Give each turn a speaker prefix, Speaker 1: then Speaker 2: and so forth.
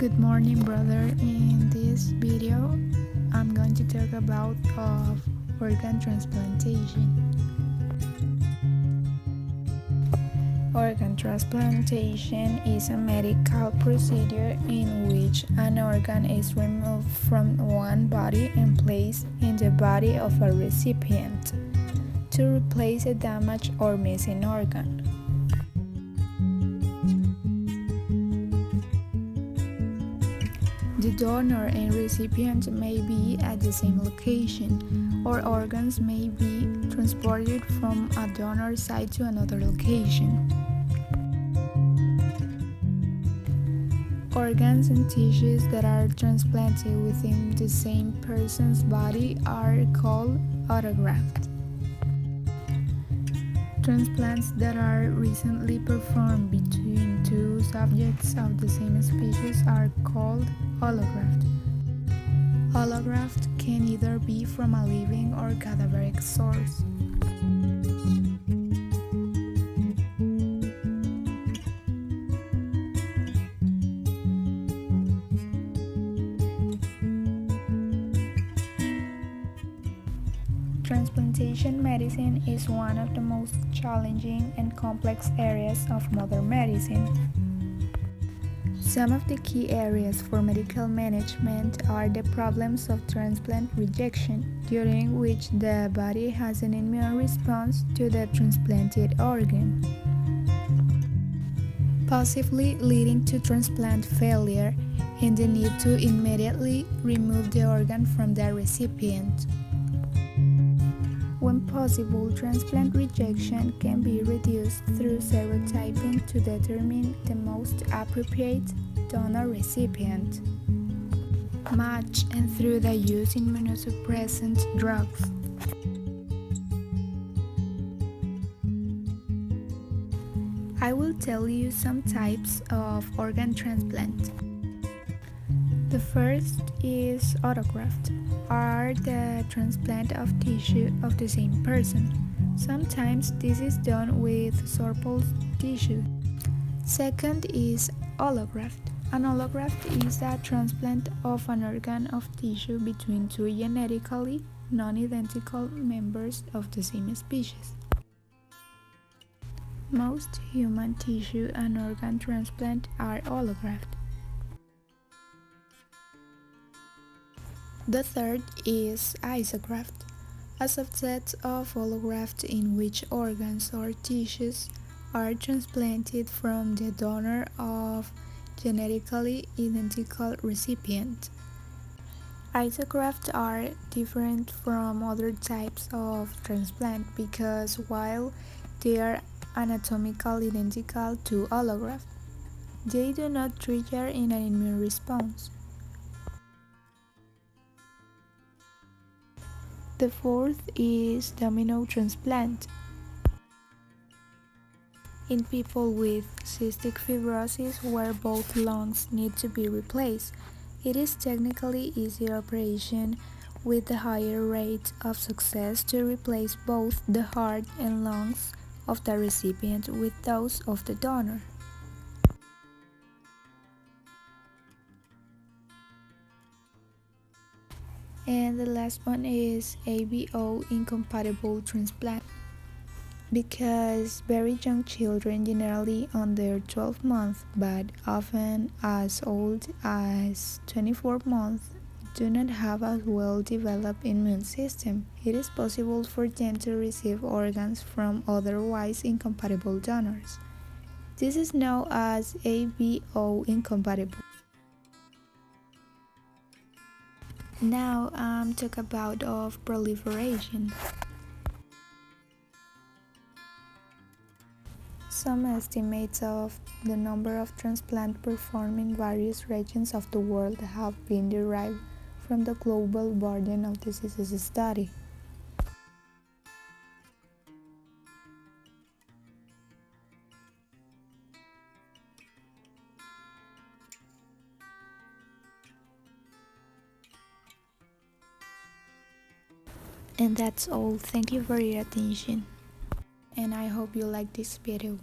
Speaker 1: Good morning, brother. In this video, I'm going to talk about organ transplantation. Organ transplantation is a medical procedure in which an organ is removed from one body and placed in the body of a recipient to replace a damaged or missing organ. The donor and recipient may be at the same location, or organs may be transported from a donor site to another location. Organs and tissues that are transplanted within the same person's body are called autograft. Transplants that are recently performed between two subjects of the same species are called allograft. Allograft can either be from a living or cadaveric source. Transplantation medicine is one of the most challenging and complex areas of modern medicine. Some of the key areas for medical management are the problems of transplant rejection, during which the body has an immune response to the transplanted organ, possibly leading to transplant failure and the need to immediately remove the organ from the recipient. When possible, transplant rejection can be reduced through serotyping to determine the most appropriate donor-recipient match and through the use of immunosuppressant drugs. I will tell you some types of organ transplant. The first is autograft, or the transplant of tissue of the same person. Sometimes this is done with surplus tissue. Second is allograft. An allograft is a transplant of an organ of tissue between two genetically non-identical members of the same species. Most human tissue and organ transplants are allograft. The third is isograft, a subset of allograft in which organs or tissues are transplanted from the donor of genetically identical recipient. Isografts are different from other types of transplant because while they are anatomically identical to allograft, they do not trigger in an immune response. The fourth is domino transplant. In people with cystic fibrosis where both lungs need to be replaced, it is technically easier operation with a higher rate of success to replace both the heart and lungs of the recipient with those of the donor. And the last one is ABO incompatible transplant. Because very young children, generally under 12 months, but often as old as 24 months, do not have a well-developed immune system, it is possible for them to receive organs from otherwise incompatible donors. This is known as ABO incompatible. Now talk about of proliferation. Some estimates of the number of transplants performed in various regions of the world have been derived from the global burden of diseases study. And that's all. Thank you for your attention. And I hope you like this video.